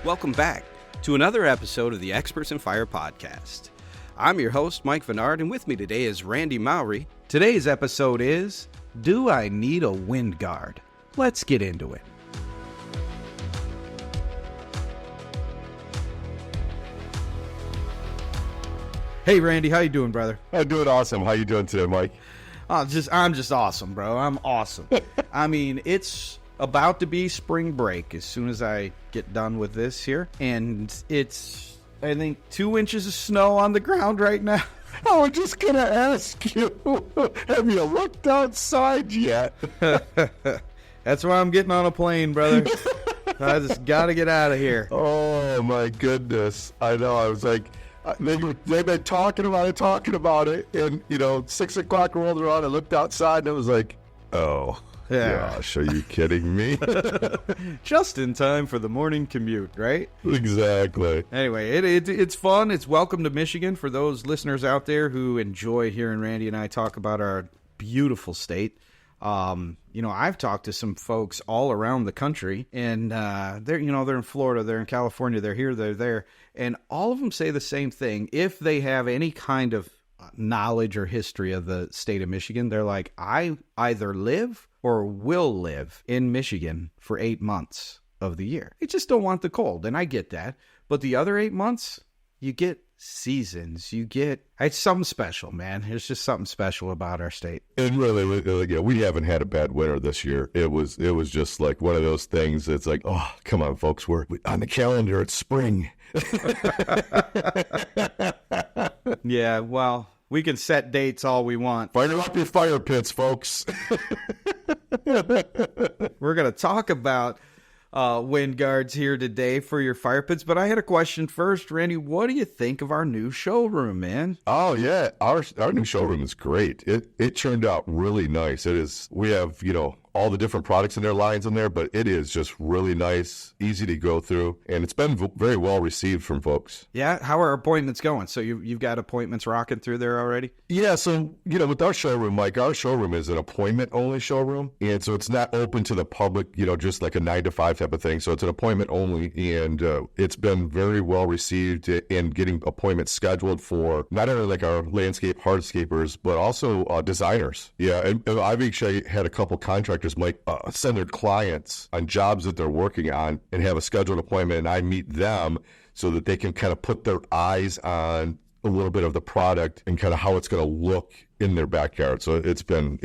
Welcome back to another episode of the Experts in Fire podcast. I'm your host, Mike Vennard, and with me today is Randy Mowry. Today's episode is, Do I Need a Wind Guard? Let's get into it. Hey, Randy, how you doing, brother? I'm doing awesome. How you doing today, Mike? I'm just awesome, bro. I'm awesome. I mean, it's about to be spring break as soon as I get done with this here. And it's, I think, 2 inches of snow on the ground right now. I was just going to ask you, have you looked outside yet? That's why I'm getting on a plane, brother. I just got to get out of here. Oh, my goodness. I know. I was like, they've been talking about it. And, 6 o'clock rolled around. I looked outside and it was like, oh. Yeah. Gosh, are you kidding me? Just in time for the morning commute, right? Exactly. Anyway, it's fun. It's welcome to Michigan for those listeners out there who enjoy hearing Randy and I talk about our beautiful state. I've talked to some folks all around the country, and they're in Florida, they're in California, they're here, they're there, and all of them say the same thing. If they have any kind of knowledge or history of the state of Michigan, they're like, I either live or will live in Michigan for 8 months of the year. They just don't want the cold, and I get that. But the other 8 months, you get seasons. It's something special, man. There's just something special about our state. And really, we haven't had a bad winter this year. It was just like one of those things. It's like, oh, come on, folks. We're on the calendar. It's spring. Yeah, well, we can set dates all we want. Fire up your fire pits, folks. We're going to talk about wind guards here today for your fire pits, but I had a question first. Randy, what do you think of our new showroom, man? Oh, yeah. Our new showroom is great. It turned out really nice. It is. We have, all the different products in their lines in there, but it is just really nice, easy to go through, and it's been very well received from folks. Yeah, how are appointments going? So you've got appointments rocking through there already? Yeah, so, with our showroom, Mike, our showroom is an appointment-only showroom, and so it's not open to the public, just like a 9-to-5 type of thing, so it's an appointment-only, and it's been very well received in getting appointments scheduled for not only like our landscape hardscapers, but also designers. Yeah, and I've actually had a couple contractors might send their clients on jobs that they're working on and have a scheduled appointment, and I meet them so that they can kind of put their eyes on a little bit of the product and kind of how it's going to look in their backyard. So it's been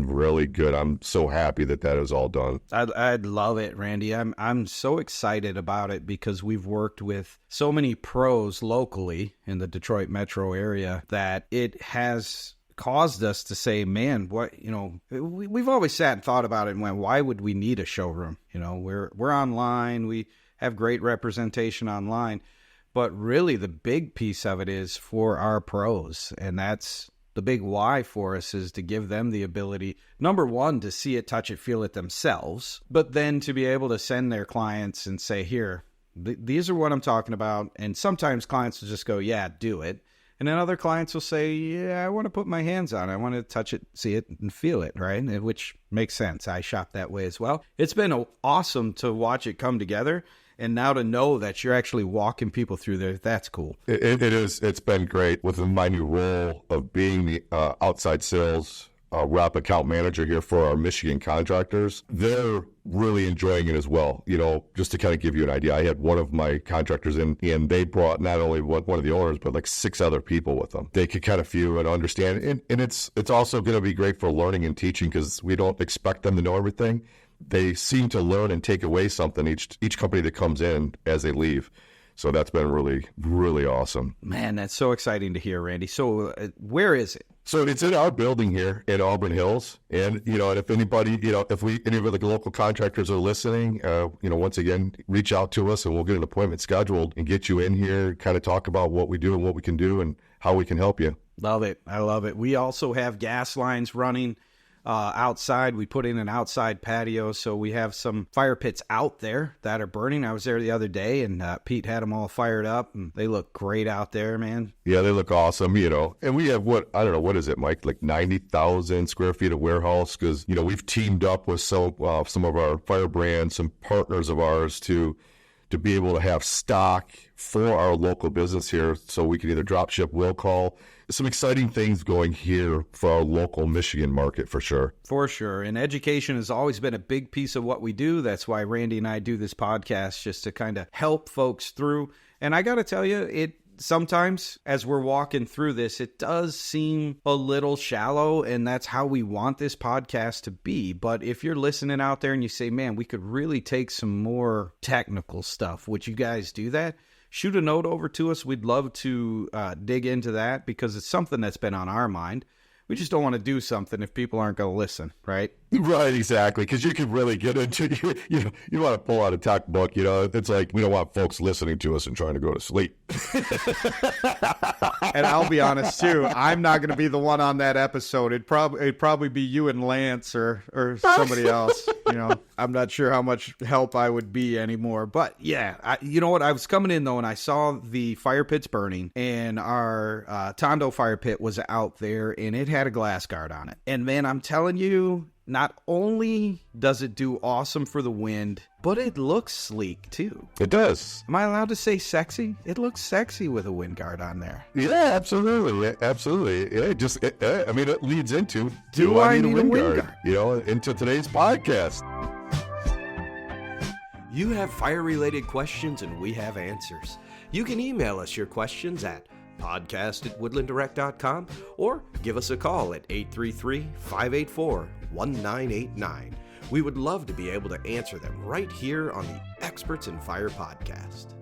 really good. I'm so happy that is all done. I'd love it, Randy. I'm so excited about it because we've worked with so many pros locally in the Detroit metro area that it has caused us to say, man, what, we've always sat and thought about it and went, why would we need a showroom? We're online, we have great representation online, but really the big piece of it is for our pros. And that's the big why for us, is to give them the ability, number one, to see it, touch it, feel it themselves, but then to be able to send their clients and say, here, these are what I'm talking about. And sometimes clients will just go, yeah, do it. And then other clients will say, yeah, I want to put my hands on it. I want to touch it, see it, and feel it, right? Which makes sense. I shop that way as well. It's been awesome to watch it come together. And now to know that you're actually walking people through there, that's cool. It is. It's been great with my new role of being the outside sales rep account manager here for our Michigan contractors. They're really enjoying it as well. Just to kind of give you an idea, I had one of my contractors in, and they brought not only one of the owners, but like 6 other people with them. They could kind of view and understand. And it's also going to be great for learning and teaching, because we don't expect them to know everything. They seem to learn and take away something each company that comes in as they leave. So that's been really, really awesome. Man, that's so exciting to hear, Randy. So where is it? So it's in our building here in Auburn Hills. And, and if anybody, if any of the local contractors are listening, once again, reach out to us and we'll get an appointment scheduled and get you in here, kind of talk about what we do and what we can do and how we can help you. Love it. I love it. We also have gas lines running outside. We put in an outside patio, so we have some fire pits out there that are burning. I was there the other day, and Pete had them all fired up, and they look great out there, man. Yeah, they look awesome, And we have I don't know, what is it, Mike, like 90,000 square feet of warehouse, because, we've teamed up with some of our fire brands, some partners of ours to to be able to have stock for our local business here so we can either drop ship, will call. Some exciting things going here for our local Michigan market for sure. For sure. And education has always been a big piece of what we do. That's why Randy and I do this podcast, just to kind of help folks through. And I got to tell you, sometimes as we're walking through this, it does seem a little shallow, and that's how we want this podcast to be. But if you're listening out there and you say, man, we could really take some more technical stuff, would you guys do that? Shoot a note over to us. We'd love to dig into that because it's something that's been on our mind. We just don't want to do something if people aren't going to listen, right? Right, exactly. Because you can really get into you want to pull out a textbook. It's like we don't want folks listening to us and trying to go to sleep. And I'll be honest too, I'm not going to be the one on that episode. It'd probably be you and Lance or somebody else. I'm not sure how much help I would be anymore. But yeah, you know what? I was coming in though, and I saw the fire pits burning, and our Tondo fire pit was out there, and it had a glass guard on it. And man, I'm telling you, not only does it do awesome for the wind, but it looks sleek too. It does. Am I allowed to say sexy? It looks sexy with a wind guard on there. Yeah, absolutely. Absolutely. It leads into, do I need a wind guard? Into today's podcast. You have fire-related questions and we have answers. You can email us your questions at podcast@woodlanddirect.com or give us a call at 833-584-1989. We would love to be able to answer them right here on the Experts in Fire podcast.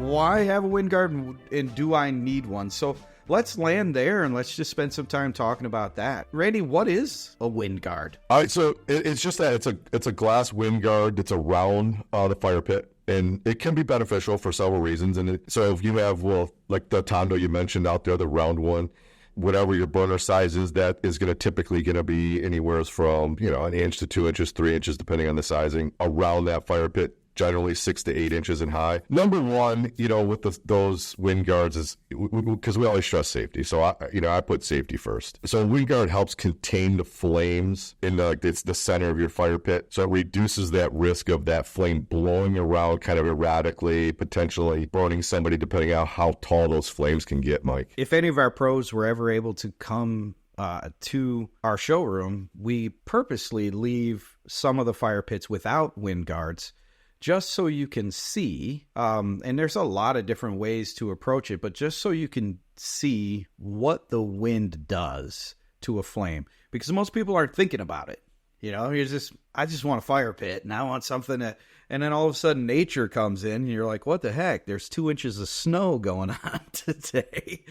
Why have a wind guard, and do I need one? So let's land there and let's just spend some time talking about that. Randy, what is a wind guard? All right, so it's just that it's a glass wind guard that's around the fire pit, and it can be beneficial for several reasons. And so if you have, like the Tondo you mentioned out there, the round one, whatever your burner size is, that is typically going to be anywhere from 1 inch to 2 inches, 3 inches, depending on the sizing, around that fire pit. Generally 6 to 8 inches in high. Number one, with those wind guards is because we always stress safety. So I put safety first. So a wind guard helps contain the flames in it's the center of your fire pit. So it reduces that risk of that flame blowing around kind of erratically, potentially burning somebody, depending on how tall those flames can get, Mike. If any of our pros were ever able to come to our showroom, we purposely leave some of the fire pits without wind guards, just so you can see, and there's a lot of different ways to approach it, but just so you can see what the wind does to a flame. Because most people aren't thinking about it. I just want a fire pit, and I want something that, and then all of a sudden nature comes in, and you're like, what the heck? There's 2 inches of snow going on today.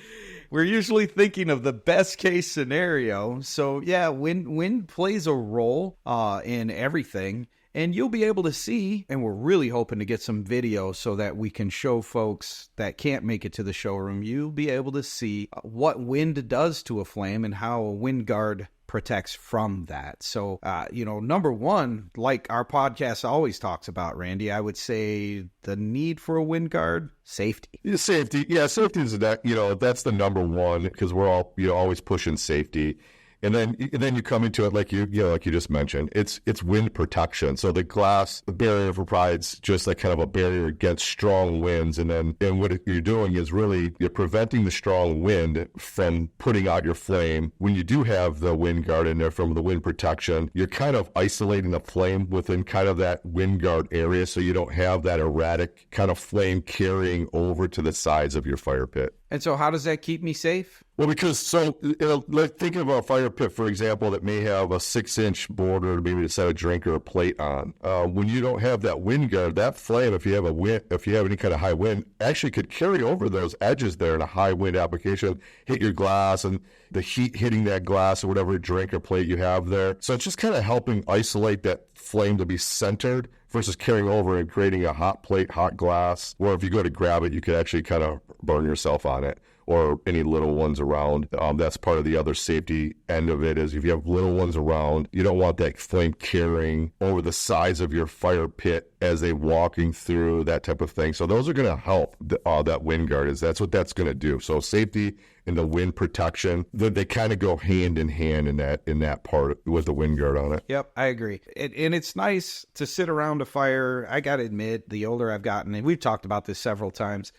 We're usually thinking of the best case scenario. So yeah, wind plays a role in everything. And you'll be able to see, and we're really hoping to get some video so that we can show folks that can't make it to the showroom. You'll be able to see what wind does to a flame and how a wind guard protects from that. So, number one, like our podcast always talks about, Randy, I would say the need for a wind guard, safety. Safety. Yeah, safety is that, that's the number one, because we're all, always pushing safety. And then you come into it like you just mentioned. It's wind protection. So the glass barrier provides just like kind of a barrier against strong winds. And what you're doing is really you're preventing the strong wind from putting out your flame. When you do have the wind guard in there from the wind protection, you're kind of isolating the flame within kind of that wind guard area, so you don't have that erratic kind of flame carrying over to the sides of your fire pit. And so how does that keep me safe? Well, because like thinking about a fire pit, for example, that may have a 6-inch border, maybe to set a drink or a plate on. When you don't have that wind guard, that flame, if you have any kind of high wind, actually could carry over those edges there in a high wind application, hit your glass, and the heat hitting that glass or whatever drink or plate you have there. So it's just kind of helping isolate that flame to be centered versus carrying over and creating a hot plate, hot glass, where if you go to grab it, you could actually kind of burn yourself on it. or any little ones around. That's part of the other safety end of it is if you have little ones around, you don't want that flame carrying over the sides of your fire pit as they walking through, that type of thing. So those are going to help that wind guard. That's what that's going to do. So safety and the wind protection, they kind of go hand in hand in that part with the wind guard on it. Yep, I agree. And it's nice to sit around a fire. I got to admit, the older I've gotten, and we've talked about this several times,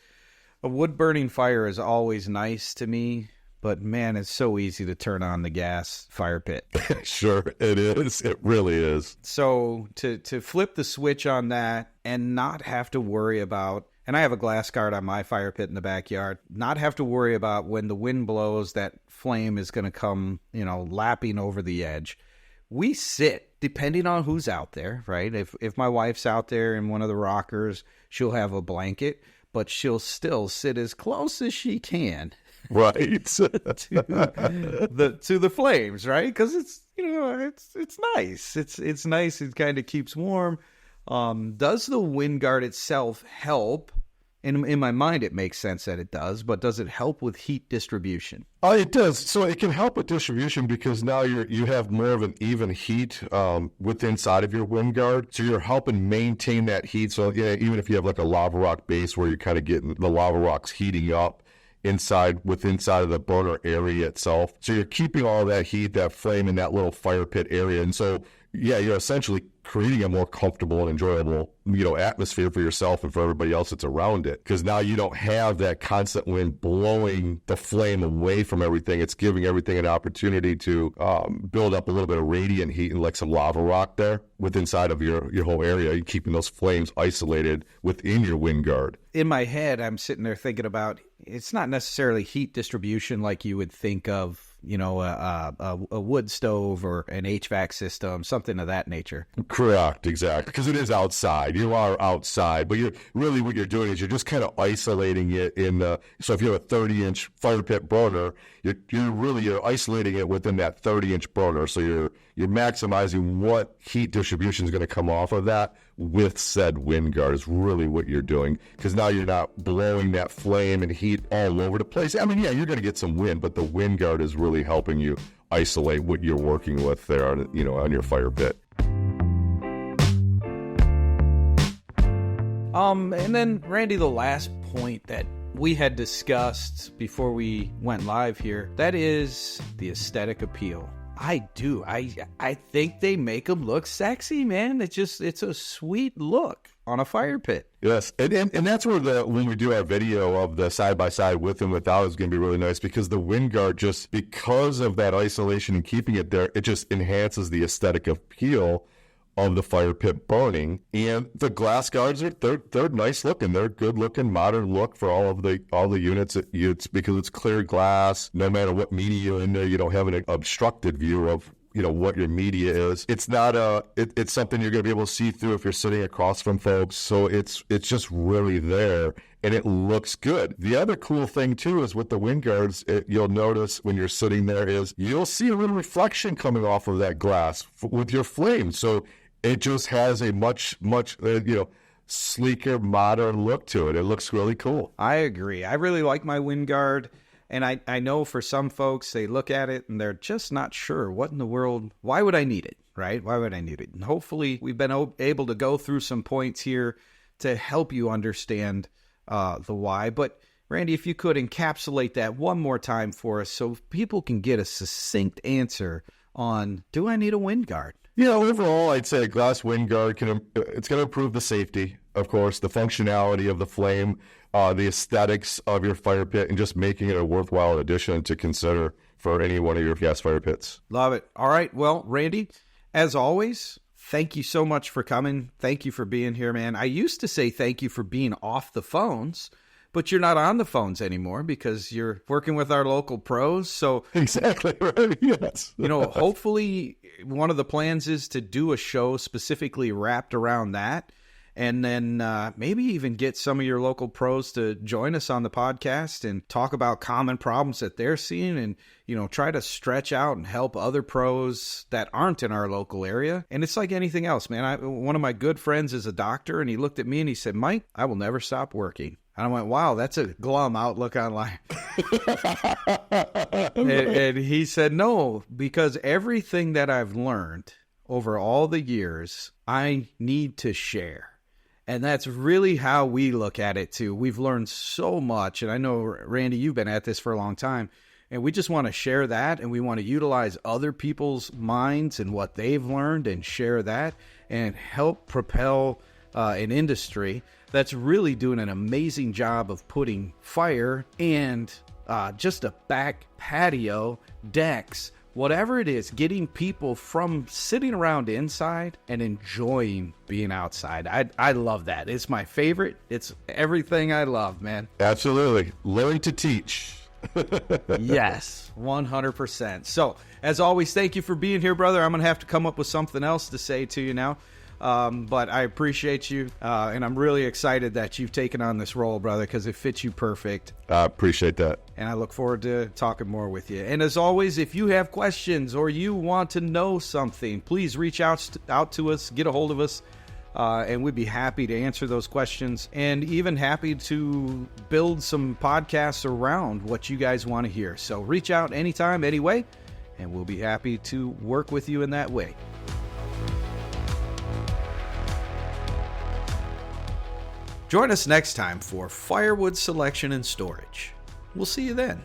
a wood-burning fire is always nice to me, but man, it's so easy to turn on the gas fire pit. Sure, it is. It really is. So to flip the switch on that and not have to worry about, and I have a glass guard on my fire pit in the backyard, not have to worry about when the wind blows, that flame is going to come, lapping over the edge. We sit, depending on who's out there, right? If my wife's out there in one of the rockers, she'll have a blanket, but she'll still sit as close as she can, right, to the flames, right? Because it's nice. It's nice. It kind of keeps warm. Does the wind guard itself help? In my mind, it makes sense that it does, but does it help with heat distribution? It does. So it can help with distribution because now you have more of an even heat with inside of your wind guard. So you're helping maintain that heat. So even if you have like a lava rock base where you're kind of getting the lava rocks heating up inside of the burner area itself. So you're keeping all that heat, that flame in that little fire pit area. And so, you're essentially creating a more comfortable and enjoyable, atmosphere for yourself and for everybody else that's around it. Because now you don't have that constant wind blowing the flame away from everything. It's giving everything an opportunity to build up a little bit of radiant heat and like some lava rock there inside of your whole area. You're keeping those flames isolated within your wind guard. In my head, I'm sitting there thinking about, it's not necessarily heat distribution like you would think of, a wood stove or an HVAC system, something of that nature. Correct, exactly. Because it is outside. You are outside, but what you're doing is you're just kind of isolating it so if you have a 30-inch fire pit burner, you're isolating it within that 30-inch burner. So you're maximizing what heat distribution is going to come off of that with said wind guard is really what you're doing. Because now you're not blowing that flame and heat all over the place. I mean, you're going to get some wind, but the wind guard is really helping you isolate what you're working with there on your fire pit. And then, Randy, the last point that we had discussed before we went live here, that is the aesthetic appeal. I do. I think they make them look sexy, man. It's a sweet look on a fire pit. Yes, and that's where when we do our video of the side-by-side with and without is going to be really nice because the wind guard, just because of that isolation and keeping it there, it just enhances the aesthetic appeal of the fire pit burning. And the glass guards they're nice looking. They're good looking, modern look for all the units. It's because it's clear glass. No matter what media you're in there, you don't have an obstructed view of what your media is. It's not it's something you're going to be able to see through if you're sitting across from folks. So it's just really there. And it looks good. The other cool thing, too, is with the wind guards, you'll notice when you're sitting there is you'll see a little reflection coming off of that glass with your flame. So it just has a much, sleeker, modern look to it. It looks really cool. I agree. I really like my wind guard. And I know for some folks, they look at it and they're just not sure what in the world, why would I need it, right? Why would I need it? And hopefully we've been able to go through some points here to help you understand the why. But Randy, if you could encapsulate that one more time for us so people can get a succinct answer on, do I need a wind guard? Overall, I'd say a glass wind guard it's going to improve the safety, of course, the functionality of the flame, the aesthetics of your fire pit, and just making it a worthwhile addition to consider for any one of your gas fire pits. Love it. All right. Well, Randy, as always, thank you so much for coming. Thank you for being here, man. I used to say thank you for being off the phones, but you're not on the phones anymore because you're working with our local pros. So exactly right. Yes. Hopefully one of the plans is to do a show specifically wrapped around that. And then maybe even get some of your local pros to join us on the podcast and talk about common problems that they're seeing and, try to stretch out and help other pros that aren't in our local area. And it's like anything else, man. One of my good friends is a doctor, and he looked at me and he said, Mike, I will never stop working. And I went, wow, that's a glum outlook on life. and he said, no, because everything that I've learned over all the years, I need to share. And that's really how we look at it, too. We've learned so much. And I know, Randy, you've been at this for a long time. And we just want to share that. And we want to utilize other people's minds and what they've learned and share that and help propel an industry that's really doing an amazing job of putting fire and just a back patio, decks, whatever it is, getting people from sitting around inside and enjoying being outside. I love that. It's my favorite. It's everything I love, man. Absolutely. Learn to teach. Yes, 100%. So, as always, thank you for being here, brother. I'm going to have to come up with something else to say to you now. But I appreciate you, and I'm really excited that you've taken on this role, brother, because it fits you perfect. I appreciate that. And I look forward to talking more with you. And as always, if you have questions or you want to know something, please reach out to us, get a hold of us, and we'd be happy to answer those questions and even happy to build some podcasts around what you guys want to hear. So reach out anytime, anyway, and we'll be happy to work with you in that way. Join us next time for firewood selection and storage. We'll see you then.